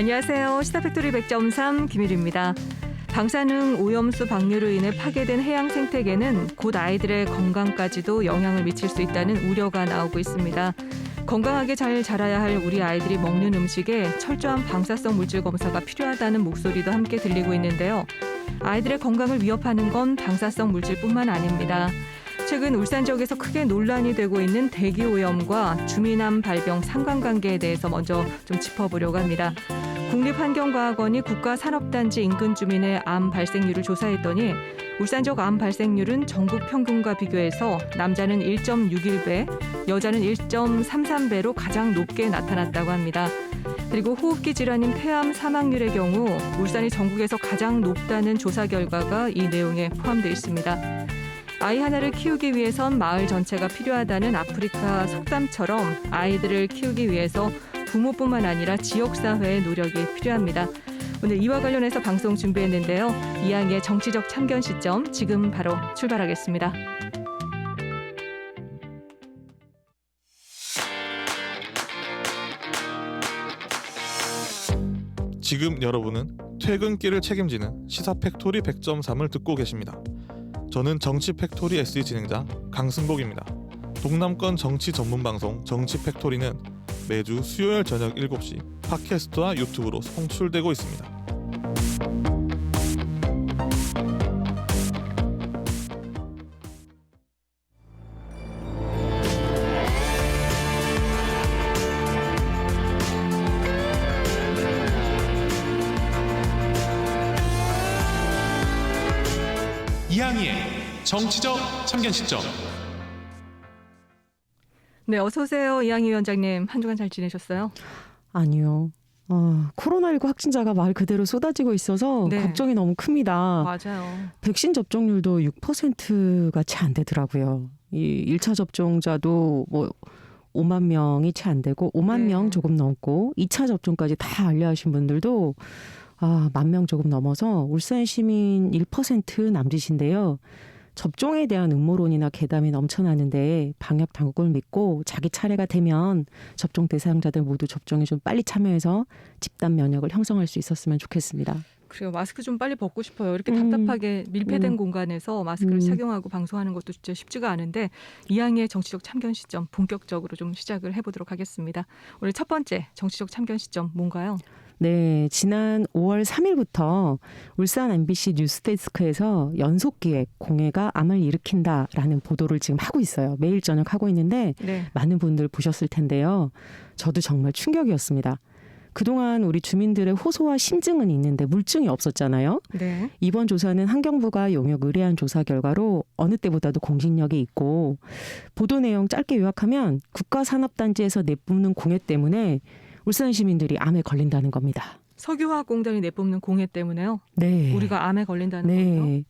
안녕하세요. 시사팩토리 100.3 김일입니다. 방사능 오염수 방류로 인해 파괴된 해양 생태계는 곧 아이들의 건강까지도 영향을 미칠 수 있다는 우려가 나오고 있습니다. 건강하게 잘 자라야 할 우리 아이들이 먹는 음식에 철저한 방사성 물질 검사가 필요하다는 목소리도 함께 들리고 있는데요. 아이들의 건강을 위협하는 건 방사성 물질뿐만 아닙니다. 최근 울산 지역에서 크게 논란이 되고 있는 대기오염과 주민암 발병 상관관계에 대해서 먼저 좀 짚어보려고 합니다. 국립환경과학원이 국가산업단지 인근 주민의 암 발생률을 조사했더니 울산 지역 암 발생률은 전국 평균과 비교해서 남자는 1.61배, 여자는 1.33배로 가장 높게 나타났다고 합니다. 그리고 호흡기 질환인 폐암 사망률의 경우 울산이 전국에서 가장 높다는 조사 결과가 이 내용에 포함되어 있습니다. 아이 하나를 키우기 위해선 마을 전체가 필요하다는 아프리카 속담처럼 아이들을 키우기 위해서 부모뿐만 아니라 지역사회의 노력이 필요합니다. 오늘 이와 관련해서 방송 준비했는데요. 이양의 정치적 참견 시점 지금 바로 출발하겠습니다. 지금 여러분은 퇴근길을 책임지는 시사팩토리 100.3을 듣고 계십니다. 저는 정치팩토리 SE 진행자 강승복입니다. 동남권 정치 전문 방송 정치팩토리는 매주 수요일 저녁 7시 팟캐스트와 유튜브로 송출되고 있습니다. 이항희의 정치적 참견 시점. 네, 어서 오세요. 이양희 위원장님. 한 주간 잘 지내셨어요? 아니요. 코로나19 확진자가 말 그대로 쏟아지고 있어서 네. 걱정이 너무 큽니다. 맞아요. 백신 접종률도 6%가 채 안 되더라고요. 이 1차 접종자도 5만 명이 채 안 되고 5만 네. 명 조금 넘고 2차 접종까지 다 완료하신 분들도 10,000명 조금 넘어서 울산 시민 1% 남짓인데요. 접종에 대한 음모론이나 괴담이 넘쳐나는데 방역 당국을 믿고 자기 차례가 되면 접종 대상자들 모두 접종에 좀 빨리 참여해서 집단 면역을 형성할 수 있었으면 좋겠습니다. 그래요. 마스크 좀 빨리 벗고 싶어요. 이렇게 답답하게 밀폐된 공간에서 마스크를 착용하고 방송하는 것도 진짜 쉽지가 않은데 이양의 정치적 참견 시점 본격적으로 좀 시작을 해보도록 하겠습니다. 오늘 첫 번째 정치적 참견 시점 뭔가요? 네, 지난 5월 3일부터 울산 MBC 뉴스데스크에서 연속기획 공해가 암을 일으킨다라는 보도를 지금 하고 있어요. 매일 저녁 하고 있는데 네. 많은 분들 보셨을 텐데요. 저도 정말 충격이었습니다. 그동안 우리 주민들의 호소와 심증은 있는데 물증이 없었잖아요. 네. 이번 조사는 환경부가 용역 의뢰한 조사 결과로 어느 때보다도 공신력이 있고 보도 내용 짧게 요약하면 국가산업단지에서 내뿜는 공해 때문에 울산 시민들이 암에 걸린다는 겁니다. 석유화학공단이 내뿜는 공해 때문에요? 네. 우리가 암에 걸린다는 거예요? 네.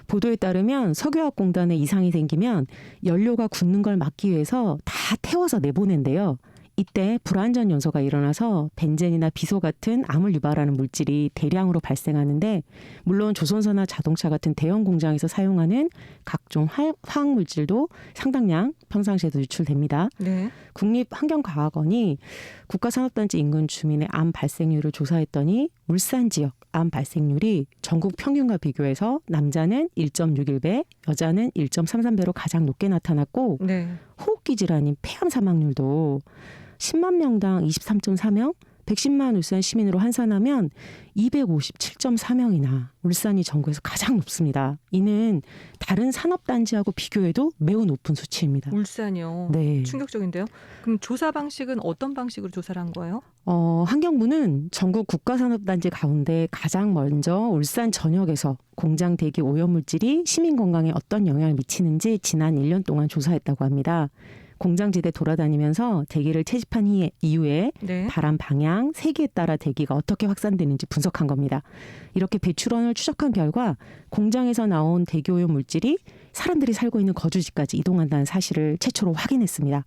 보도에 따르면 석유화학공단에 이상이 생기면 연료가 굳는 걸 막기 위해서 다 태워서 내보낸대요. 이때 불완전 연소가 일어나서 벤젠이나 비소 같은 암을 유발하는 물질이 대량으로 발생하는데 물론 조선소나 자동차 같은 대형 공장에서 사용하는 각종 화학물질도 상당량 평상시에도 유출됩니다. 네. 국립환경과학원이 국가산업단지 인근 주민의 암 발생률을 조사했더니 울산 지역 암 발생률이 전국 평균과 비교해서 남자는 1.61배, 여자는 1.33배로 가장 높게 나타났고 네. 호흡기 질환인 폐암 사망률도 10만 명당 23.4명, 110만 울산 시민으로 환산하면 257.4명이나 울산이 전국에서 가장 높습니다. 이는 다른 산업단지하고 비교해도 매우 높은 수치입니다. 울산이요. 네. 충격적인데요. 그럼 조사 방식은 어떤 방식으로 조사를 한 거예요? 환경부는 전국 국가산업단지 가운데 가장 먼저 울산 전역에서 공장 대기 오염물질이 시민 건강에 어떤 영향을 미치는지 지난 1년 동안 조사했다고 합니다. 공장지대 돌아다니면서 대기를 채집한 이후에 네. 바람 방향, 세기에 따라 대기가 어떻게 확산되는지 분석한 겁니다. 이렇게 배출원을 추적한 결과 공장에서 나온 대기오염 물질이 사람들이 살고 있는 거주지까지 이동한다는 사실을 최초로 확인했습니다.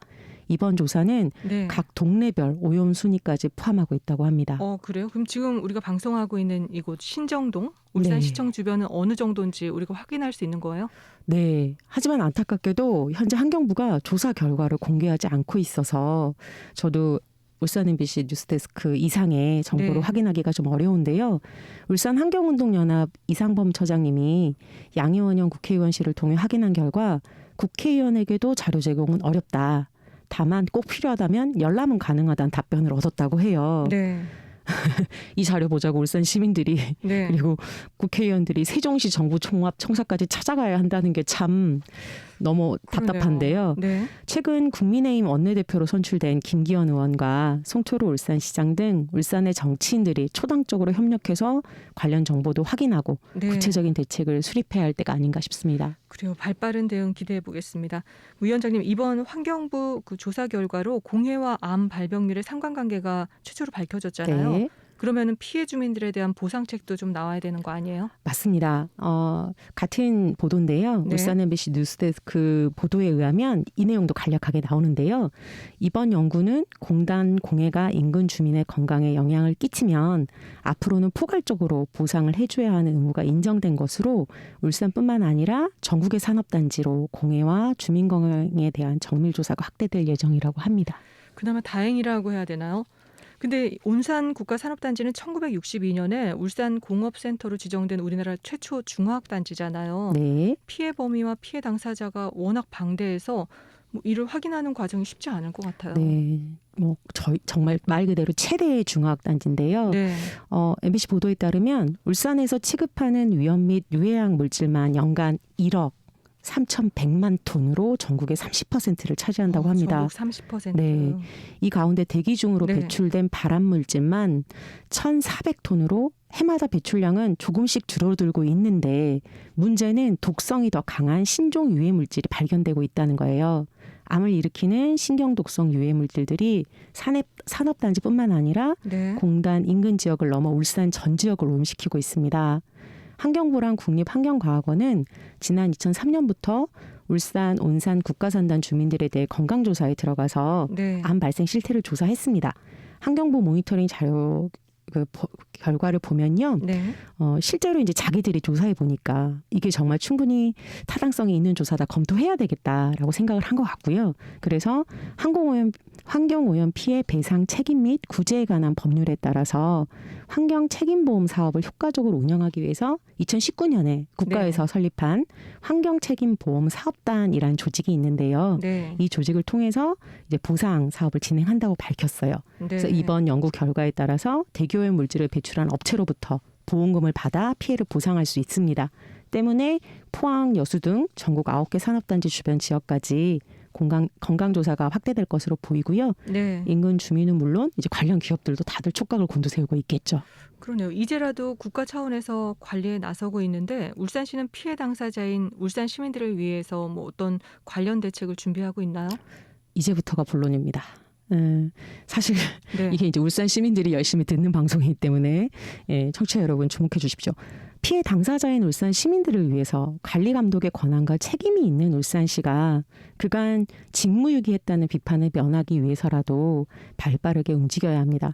이번 조사는 네. 각 동네별 오염 순위까지 포함하고 있다고 합니다. 그래요? 그럼 지금 우리가 방송하고 있는 이곳 신정동, 울산시청 주변은 어느 정도인지 우리가 확인할 수 있는 거예요? 네. 하지만 안타깝게도 현재 환경부가 조사 결과를 공개하지 않고 있어서 저도 울산 MBC 뉴스데스크 이상의 정보를 네. 확인하기가 좀 어려운데요. 울산 환경운동연합 이상범 처장님이 양의원형 국회의원실을 통해 확인한 결과 국회의원에게도 자료 제공은 어렵다. 다만 꼭 필요하다면 열람은 가능하다는 답변을 얻었다고 해요. 네. 이 자료 보자고 울산 시민들이 네. 그리고 국회의원들이 세종시 정부총합청사까지 찾아가야 한다는 게 참 너무 답답한데요. 네. 최근 국민의힘 원내대표로 선출된 김기현 의원과 송초로 울산시장 등 울산의 정치인들이 초당적으로 협력해서 관련 정보도 확인하고 네. 구체적인 대책을 수립해야 할 때가 아닌가 싶습니다. 그래요. 발빠른 대응 기대해 보겠습니다. 위원장님, 이번 환경부 그 조사 결과로 공해와 암 발병률의 상관관계가 최초로 밝혀졌잖아요. 네. 그러면은 피해 주민들에 대한 보상책도 좀 나와야 되는 거 아니에요? 맞습니다. 같은 보도인데요. 네. 울산 MBC 뉴스데스크 보도에 의하면 이 내용도 간략하게 나오는데요. 이번 연구는 공단 공해가 인근 주민의 건강에 영향을 끼치면 앞으로는 포괄적으로 보상을 해줘야 하는 의무가 인정된 것으로 울산뿐만 아니라 전국의 산업단지로 공해와 주민 건강에 대한 정밀 조사가 확대될 예정이라고 합니다. 그나마 다행이라고 해야 되나요? 근데 온산 국가산업단지는 1962년에 울산 공업센터로 지정된 우리나라 최초 중화학단지잖아요. 네. 피해 범위와 피해 당사자가 워낙 방대해서 뭐 이를 확인하는 과정이 쉽지 않을 것 같아요. 네. 저희 정말 말 그대로 최대의 중화학단지인데요. 네. MBC 보도에 따르면 울산에서 취급하는 위험 및 유해악 물질만 연간 1억 3,100만 톤으로 전국의 30%를 차지한다고 합니다. 전국 30%. 네. 이 가운데 대기 중으로 네. 배출된 발암 물질만 1,400톤으로 해마다 배출량은 조금씩 줄어들고 있는데 문제는 독성이 더 강한 신종 유해 물질이 발견되고 있다는 거예요. 암을 일으키는 신경 독성 유해 물질들이 산업단지뿐만 아니라 네. 공단 인근 지역을 넘어 울산 전 지역을 오염시키고 있습니다. 환경부랑 국립환경과학원은 지난 2003년부터 울산, 온산 국가산단 주민들에 대해 건강조사에 들어가서 네. 암 발생 실태를 조사했습니다. 환경부 모니터링 자료 결과를 보면요. 네. 실제로 이제 자기들이 조사해 보니까 이게 정말 충분히 타당성이 있는 조사다 검토해야 되겠다라고 생각을 한 것 같고요. 그래서 환경오염 피해 배상 책임 및 구제에 관한 법률에 따라서 환경 책임보험 사업을 효과적으로 운영하기 위해서 2019년에 국가에서 설립한 환경 책임보험 사업단이라는 조직이 있는데요. 네. 이 조직을 통해서 이제 보상 사업을 진행한다고 밝혔어요. 네. 그래서 이번 연구 결과에 따라서 대기오염 물질을 배출한 업체로부터 보험금을 받아 피해를 보상할 수 있습니다. 때문에 포항, 여수 등 전국 9개 산업단지 주변 지역까지 건강조사가 확대될 것으로 보이고요. 네. 인근 주민은 물론 이제 관련 기업들도 다들 촉각을 곤두세우고 있겠죠. 그러네요. 이제라도 국가 차원에서 관리에 나서고 있는데 울산시는 피해 당사자인 울산 시민들을 위해서 뭐 어떤 관련 대책을 준비하고 있나요? 이제부터가 본론입니다. 사실 네. 이게 이제 울산 시민들이 열심히 듣는 방송이기 때문에 청취자 여러분 주목해 주십시오. 피해 당사자인 울산 시민들을 위해서 관리 감독의 권한과 책임이 있는 울산시가 그간 직무유기했다는 비판을 면하기 위해서라도 발빠르게 움직여야 합니다.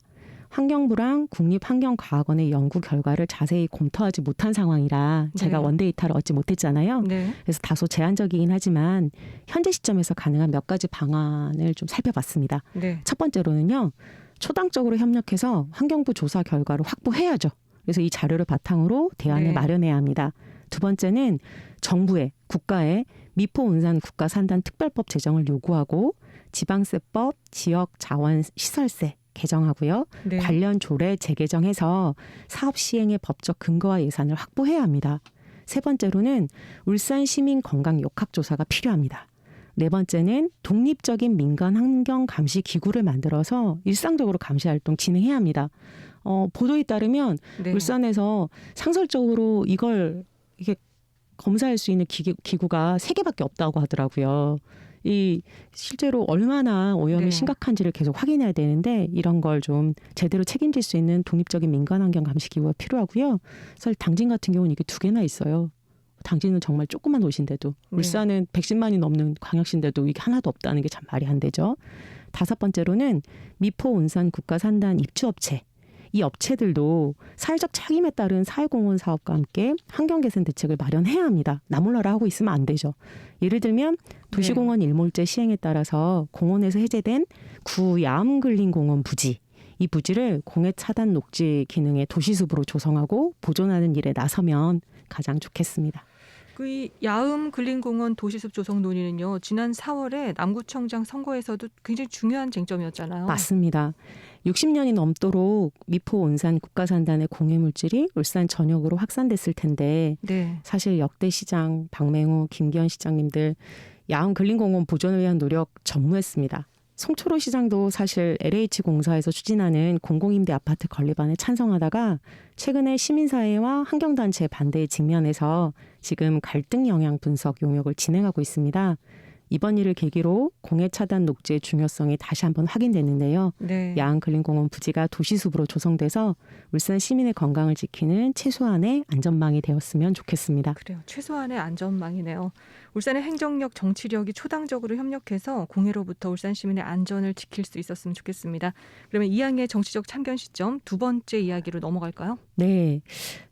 환경부랑 국립환경과학원의 연구 결과를 자세히 검토하지 못한 상황이라 제가 네. 원데이터를 얻지 못했잖아요. 네. 그래서 다소 제한적이긴 하지만 현재 시점에서 가능한 몇 가지 방안을 좀 살펴봤습니다. 네. 첫 번째로는요. 초당적으로 협력해서 환경부 조사 결과를 확보해야죠. 그래서 이 자료를 바탕으로 대안을 네. 마련해야 합니다. 두 번째는 정부에 국가에 미포 온산 국가산단 특별법 제정을 요구하고 지방세법 지역자원시설세 개정하고요. 네. 관련 조례 재개정해서 사업 시행의 법적 근거와 예산을 확보해야 합니다. 세 번째로는 울산 시민 건강 역학조사가 필요합니다. 네 번째는 독립적인 민간 환경 감시 기구를 만들어서 일상적으로 감시 활동 진행해야 합니다. 보도에 따르면 네. 울산에서 상설적으로 이게 검사할 수 있는 기구가 3개밖에 없다고 하더라고요. 이 실제로 얼마나 오염이 네. 심각한지를 계속 확인해야 되는데 이런 걸 좀 제대로 책임질 수 있는 독립적인 민간 환경 감시 기구가 필요하고요. 사실 당진 같은 경우는 이게 2개나 있어요. 당진은 정말 조그만 도시인데도 울산은 110만이 넘는 광역시인데도 이게 하나도 없다는 게 참 말이 안 되죠. 5번째로는 미포 온산 국가산단 입주업체 이 업체들도 사회적 책임에 따른 사회공헌 사업과 함께 환경개선 대책을 마련해야 합니다. 나몰라라 하고 있으면 안 되죠. 예를 들면 도시공원 일몰제 시행에 따라서 공원에서 해제된 구야암근린공원 부지, 이 부지를 공해 차단 녹지 기능의 도시숲으로 조성하고 보존하는 일에 나서면 가장 좋겠습니다. 그 야음 근린공원 도시숲 조성 논의는요. 지난 4월에 남구청장 선거에서도 굉장히 중요한 쟁점이었잖아요. 맞습니다. 60년이 넘도록 미포 온산 국가산단의 공해물질이 울산 전역으로 확산됐을 텐데 네. 사실 역대 시장 박맹우, 김기현 시장님들 야음 근린공원 보존을 위한 노력 전무했습니다. 송초로 시장도 사실 LH공사에서 추진하는 공공임대 아파트 건립안에 찬성하다가 최근에 시민사회와 환경단체 반대에 직면해서 지금 갈등 영향 분석 용역을 진행하고 있습니다. 이번 일을 계기로 공해 차단 녹지의 중요성이 다시 한번 확인됐는데요. 네. 야암 근린공원 부지가 도시숲으로 조성돼서 울산 시민의 건강을 지키는 최소한의 안전망이 되었으면 좋겠습니다. 그래요. 최소한의 안전망이네요. 울산의 행정력, 정치력이 초당적으로 협력해서 공해로부터 울산 시민의 안전을 지킬 수 있었으면 좋겠습니다. 그러면 이항의 정치적 참견 시점 두 번째 이야기로 넘어갈까요? 네,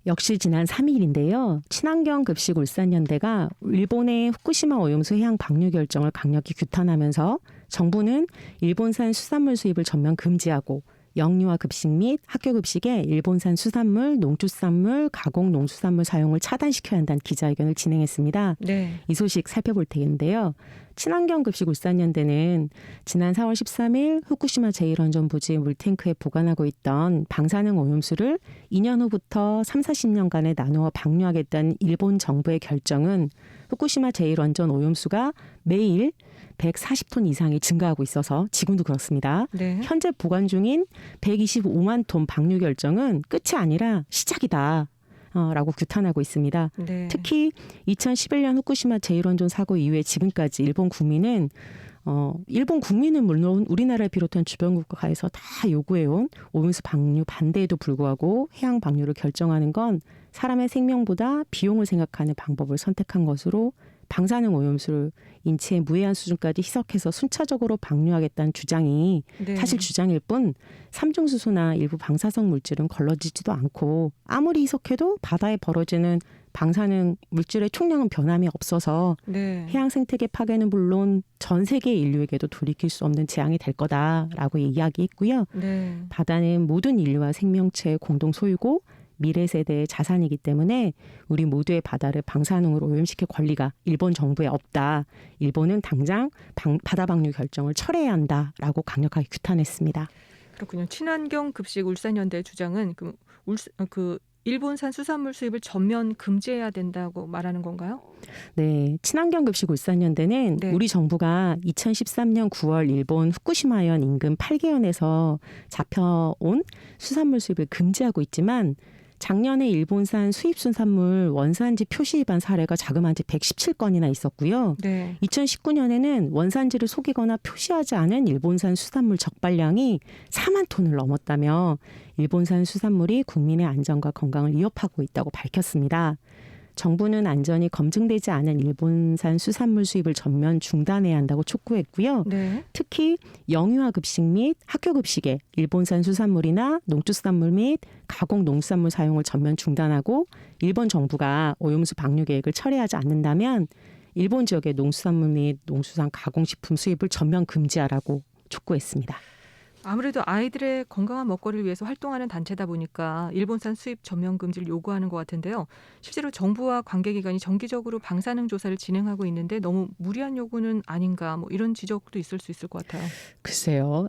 역시 지난 3일인데요. 친환경 급식 울산연대가 일본의 후쿠시마 오염수 해양 방류 결정을 강력히 규탄하면서 정부는 일본산 수산물 수입을 전면 금지하고 영유아 급식 및 학교 급식에 일본산 수산물, 농축산물, 가공 농수산물 사용을 차단시켜야 한다는 기자회견을 진행했습니다. 네. 이 소식 살펴볼 텐데요. 친환경 급식 울산연대는 지난 4월 13일 후쿠시마 제1원전 부지 물탱크에 보관하고 있던 방사능 오염수를 2년 후부터 3, 40년간에 나누어 방류하겠다는 일본 정부의 결정은 후쿠시마 제1원전 오염수가 매일 140톤 이상이 증가하고 있어서 지금도 그렇습니다. 네. 현재 보관 중인 125만 톤 방류 결정은 끝이 아니라 시작이다. 라고 규탄하고 있습니다. 네. 특히 2011년 후쿠시마 제1원전 사고 이후에 지금까지 일본 국민은 물론 우리나라를 비롯한 주변 국가에서 다 요구해온 오염수 방류 반대에도 불구하고 해양 방류를 결정하는 건 사람의 생명보다 비용을 생각하는 방법을 선택한 것으로 방사능 오염수를 인체에 무해한 수준까지 희석해서 순차적으로 방류하겠다는 주장이 네. 사실 주장일 뿐 삼중수소나 일부 방사성 물질은 걸러지지도 않고 아무리 희석해도 바다에 벌어지는 방사능 물질의 총량은 변함이 없어서 네. 해양 생태계 파괴는 물론 전 세계 인류에게도 돌이킬 수 없는 재앙이 될 거다라고 이야기했고요. 네. 바다는 모든 인류와 생명체의 공동 소유고 미래 세대의 자산이기 때문에 우리 모두의 바다를 방사능으로 오염시킬 권리가 일본 정부에 없다. 일본은 당장 바다 방류 결정을 철회해야 한다라고 강력하게 규탄했습니다. 그렇군요. 친환경 급식 울산연대의 주장은 일본산 수산물 수입을 전면 금지해야 된다고 말하는 건가요? 네, 친환경 급식 울산연대는 네. 우리 정부가 2013년 9월 일본 후쿠시마현 인근 8개현에서 잡혀온 수산물 수입을 금지하고 있지만 작년에 일본산 수입 수산물 원산지 표시 위반 사례가 자그마치 117건이나 있었고요. 네. 2019년에는 원산지를 속이거나 표시하지 않은 일본산 수산물 적발량이 4만 톤을 넘었다며 일본산 수산물이 국민의 안전과 건강을 위협하고 있다고 밝혔습니다. 정부는 안전이 검증되지 않은 일본산 수산물 수입을 전면 중단해야 한다고 촉구했고요. 네. 특히 영유아 급식 및 학교 급식에 일본산 수산물이나 농축산물 및 가공 농수산물 사용을 전면 중단하고 일본 정부가 오염수 방류 계획을 철회하지 않는다면 일본 지역의 농수산물 및 농수산 가공식품 수입을 전면 금지하라고 촉구했습니다. 아무래도 아이들의 건강한 먹거리를 위해서 활동하는 단체다 보니까 일본산 수입 전면 금지를 요구하는 것 같은데요. 실제로 정부와 관계기관이 정기적으로 방사능 조사를 진행하고 있는데 너무 무리한 요구는 아닌가 이런 지적도 있을 수 있을 것 같아요. 글쎄요.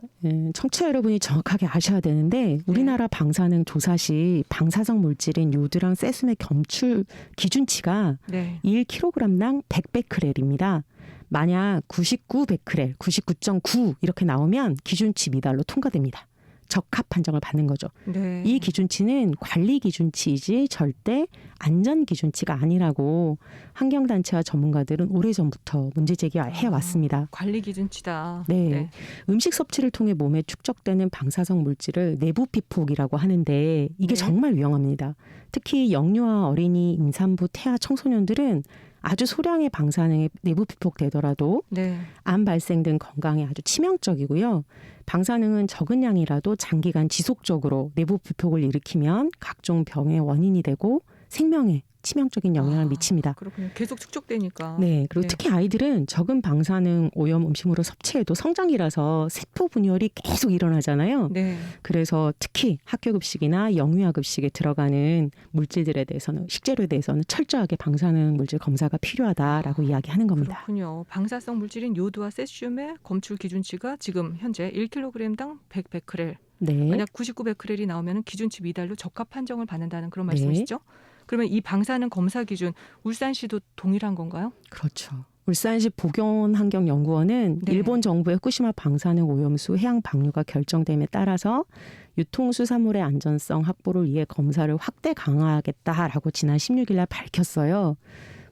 청취자 여러분이 정확하게 아셔야 되는데 우리나라 방사능 조사 시 방사성 물질인 요드랑 세슘의 검출 기준치가 네. 1kg당 100베크렐입니다. 만약 99베크렐, 99.9 이렇게 나오면 기준치 미달로 통과됩니다. 적합 판정을 받는 거죠. 네. 이 기준치는 관리 기준치이지 절대 안전 기준치가 아니라고 환경단체와 전문가들은 오래전부터 문제 제기해 왔습니다. 관리 기준치다. 네. 음식 섭취를 통해 몸에 축적되는 방사성 물질을 내부 피폭이라고 하는데 이게 네. 정말 위험합니다. 특히 영유아 어린이, 임산부, 태아, 청소년들은 아주 소량의 방사능에 내부 피폭되더라도 네. 암 발생 등 건강에 아주 치명적이고요. 방사능은 적은 양이라도 장기간 지속적으로 내부 피폭을 일으키면 각종 병의 원인이 되고 생명에 치명적인 영향을 미칩니다. 그렇군요. 계속 축적되니까. 네, 그리고 네. 특히 아이들은 적은 방사능 오염 음식물을 섭취해도 성장기라서 세포 분열이 계속 일어나잖아요. 네. 그래서 특히 학교 급식이나 영유아 급식에 들어가는 물질들에 대해서는 식재료에 대해서는 철저하게 방사능 물질 검사가 필요하다라고 이야기하는 겁니다. 그렇군요. 방사성 물질인 요드와 세슘의 검출 기준치가 지금 현재 1kg당 100베크렐. 네. 만약 99베크렐이 나오면 기준치 미달로 적합 판정을 받는다는 그런 네. 말씀이시죠? 그러면 이 방사능 검사 기준 울산시도 동일한 건가요? 그렇죠. 울산시 보건환경연구원은 네. 일본 정부의 후쿠시마 방사능 오염수 해양 방류가 결정됨에 따라서 유통수산물의 안전성 확보를 위해 검사를 확대 강화하겠다라고 지난 16일 날 밝혔어요.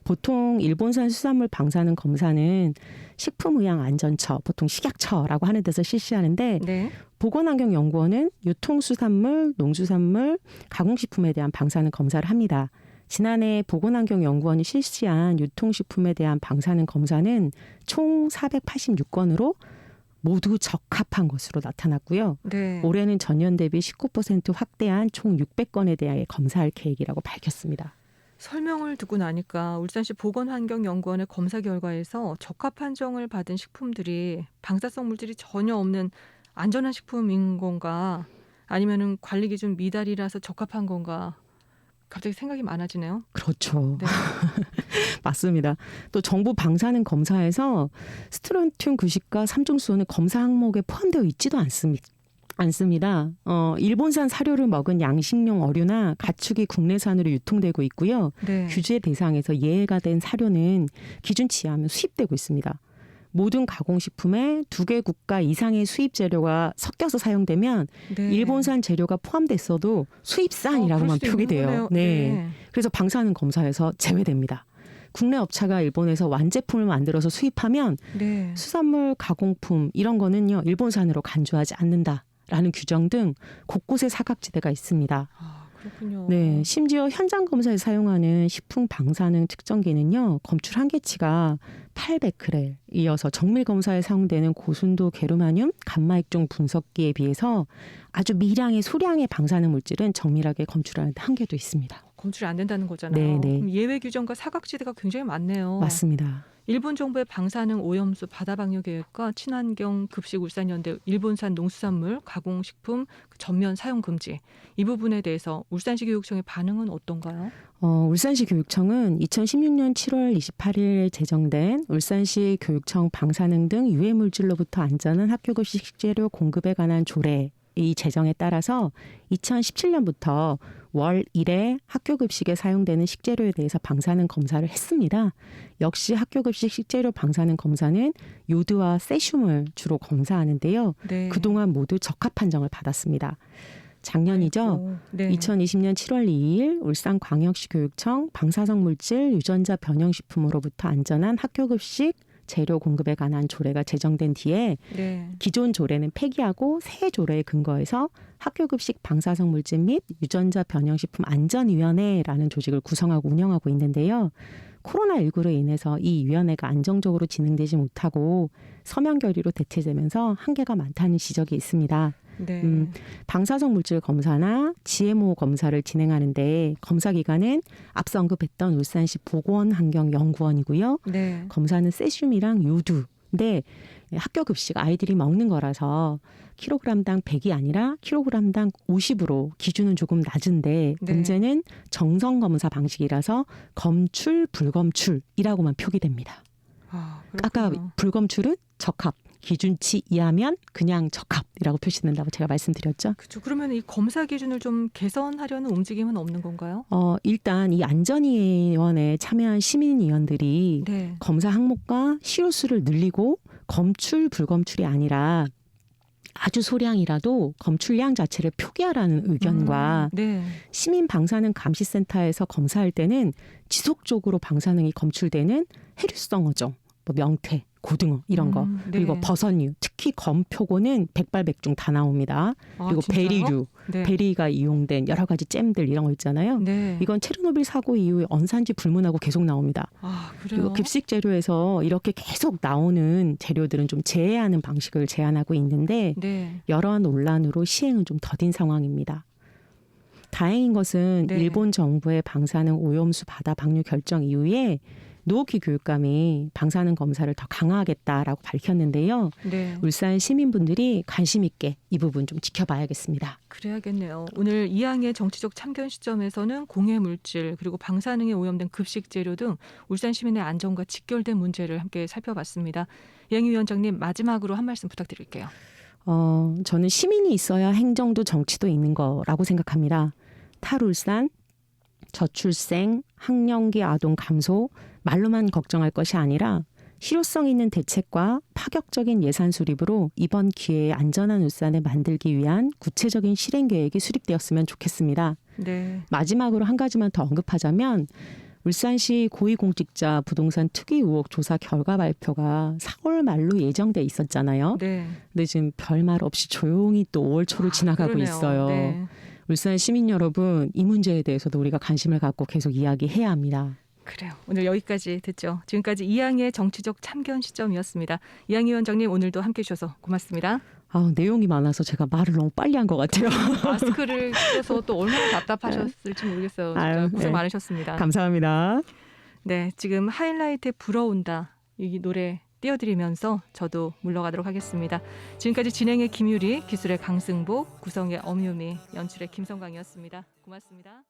보통 일본산 수산물 방사능 검사는 식품의약안전처, 보통 식약처라고 하는 데서 실시하는데 네. 보건환경연구원은 유통수산물, 농수산물, 가공식품에 대한 방사능 검사를 합니다. 지난해 보건환경연구원이 실시한 유통식품에 대한 방사능 검사는 총 486건으로 모두 적합한 것으로 나타났고요. 네. 올해는 전년 대비 19% 확대한 총 600건에 대해 검사할 계획이라고 밝혔습니다. 설명을 듣고 나니까 울산시 보건환경연구원의 검사 결과에서 적합 판정을 받은 식품들이 방사성 물질이 전혀 없는 안전한 식품인 건가 아니면은 관리 기준 미달이라서 적합한 건가 갑자기 생각이 많아지네요. 그렇죠. 네. 맞습니다. 또 정부 방사능 검사에서 스트론튬 90과 삼중수소는 검사 항목에 포함되어 있지도 않습니다. 일본산 사료를 먹은 양식용 어류나 가축이 국내산으로 유통되고 있고요. 네. 규제 대상에서 예외가 된 사료는 기준치 이하면 수입되고 있습니다. 모든 가공식품에 2개 국가 이상의 수입 재료가 섞여서 사용되면 네. 일본산 재료가 포함됐어도 수입산이라고만 그럴 수도 있는 표기돼요. 거네요. 네. 그래서 방사능 검사에서 제외됩니다. 국내 업체가 일본에서 완제품을 만들어서 수입하면 네. 수산물, 가공품 이런 거는요 일본산으로 간주하지 않는다라는 규정 등 곳곳에 사각지대가 있습니다. 아, 그렇군요. 네, 심지어 현장 검사에 사용하는 식품 방사능 측정기는요 검출 한계치가 800크렐 이어서 정밀 검사에 사용되는 고순도 게르마늄 감마액종 분석기에 비해서 아주 미량의 소량의 방사능 물질은 정밀하게 검출하는 데 한계도 있습니다. 검출이 안 된다는 거잖아요. 네, 네. 그럼 예외 규정과 사각지대가 굉장히 많네요. 맞습니다. 일본 정부의 방사능 오염수 바다 방류 계획과 친환경 급식 울산연대 일본산 농수산물 가공식품 전면 사용 금지 이 부분에 대해서 울산시 교육청의 반응은 어떤가요? 울산시 교육청은 2016년 7월 28일에 제정된 울산시 교육청 방사능 등 유해 물질로부터 안전한 학교급식 식재료 공급에 관한 조례 이 제정에 따라서 2017년부터 월 1회 학교급식에 사용되는 식재료에 대해서 방사능 검사를 했습니다. 역시 학교급식 식재료 방사능 검사는 요드와 세슘을 주로 검사하는데요. 네. 그동안 모두 적합 판정을 받았습니다. 작년이죠. 아이고, 네. 2020년 7월 2일 울산광역시 교육청 방사성 물질 유전자 변형식품으로부터 안전한 학교급식 재료 공급에 관한 조례가 제정된 뒤에 네. 기존 조례는 폐기하고 새 조례에 근거해서 학교급식 방사성 물질 및 유전자 변형식품 안전위원회라는 조직을 구성하고 운영하고 있는데요. 코로나19로 인해서 이 위원회가 안정적으로 진행되지 못하고 서면 결의로 대체되면서 한계가 많다는 지적이 있습니다. 네. 방사성 물질 검사나 GMO 검사를 진행하는데 검사 기관은 앞서 언급했던 울산시 보건환경연구원이고요. 네. 검사는 세슘이랑 요두. 근데 학교 급식 아이들이 먹는 거라서 킬로그램당 100이 아니라 킬로그램당 50으로 기준은 조금 낮은데 네. 문제는 정성 검사 방식이라서 검출, 불검출이라고만 표기됩니다. 아, 아까 그렇군요. 불검출은 적합, 기준치 이하면 그냥 적합이라고 표시된다고 제가 말씀드렸죠. 그렇죠. 그러면 이 검사 기준을 좀 개선하려는 움직임은 없는 건가요? 일단 이 안전위원회에 참여한 시민위원들이 네. 검사 항목과 시료수를 늘리고 검출, 불검출이 아니라 아주 소량이라도 검출량 자체를 표기하라는 의견과 네. 시민 방사능 감시센터에서 검사할 때는 지속적으로 방사능이 검출되는 해류성 어종 뭐 명태, 고등어 이런 거 네. 그리고 버섯류, 특히 건표고는 백발백중 다 나옵니다. 그리고 진짜요? 베리류, 네. 베리가 이용된 여러 가지 잼들 이런 거 있잖아요. 네. 이건 체르노빌 사고 이후에 언산지 불문하고 계속 나옵니다. 그래요? 그리고 급식 재료에서 이렇게 계속 나오는 재료들은 좀 제외하는 방식을 제안하고 있는데 네. 여러 논란으로 시행은 좀 더딘 상황입니다. 다행인 것은 네. 일본 정부의 방사능 오염수 바다 방류 결정 이후에 노오키 교육감이 방사능 검사를 더 강화하겠다라고 밝혔는데요. 네. 울산 시민분들이 관심 있게 이 부분 좀 지켜봐야겠습니다. 그래야겠네요. 오늘 이항의 정치적 참견 시점에서는 공해 물질 그리고 방사능에 오염된 급식 재료 등 울산 시민의 안전과 직결된 문제를 함께 살펴봤습니다. 이항희 위원장님 마지막으로 한 말씀 부탁드릴게요. 저는 시민이 있어야 행정도 정치도 있는 거라고 생각합니다. 탈울산, 저출생, 학령기 아동 감소 말로만 걱정할 것이 아니라 실효성 있는 대책과 파격적인 예산 수립으로 이번 기회에 안전한 울산을 만들기 위한 구체적인 실행 계획이 수립되었으면 좋겠습니다. 네. 마지막으로 한 가지만 더 언급하자면 울산시 고위공직자 부동산 투기 의혹 조사 결과 발표가 4월 말로 예정돼 있었잖아요. 네. 근데 지금 별말 없이 조용히 또 5월 초를 지나가고 그러네요. 있어요. 네. 울산 시민 여러분, 이 문제에 대해서도 우리가 관심을 갖고 계속 이야기해야 합니다. 그래요. 오늘 여기까지 듣죠. 지금까지 이항의 정치적 참견 시점이었습니다. 이항희 위원장님 오늘도 함께해 주셔서 고맙습니다. 내용이 많아서 제가 말을 너무 빨리 한 것 같아요. 마스크를 끼워서 또 얼마나 답답하셨을지 모르겠어요. 진짜 아유, 고생 네. 많으셨습니다. 감사합니다. 네, 지금 하이라이트에 불어온다 이 노래 띄워드리면서 저도 물러가도록 하겠습니다. 지금까지 진행의 김유리, 기술의 강승복, 구성의 엄유미, 연출의 김성광이었습니다. 고맙습니다.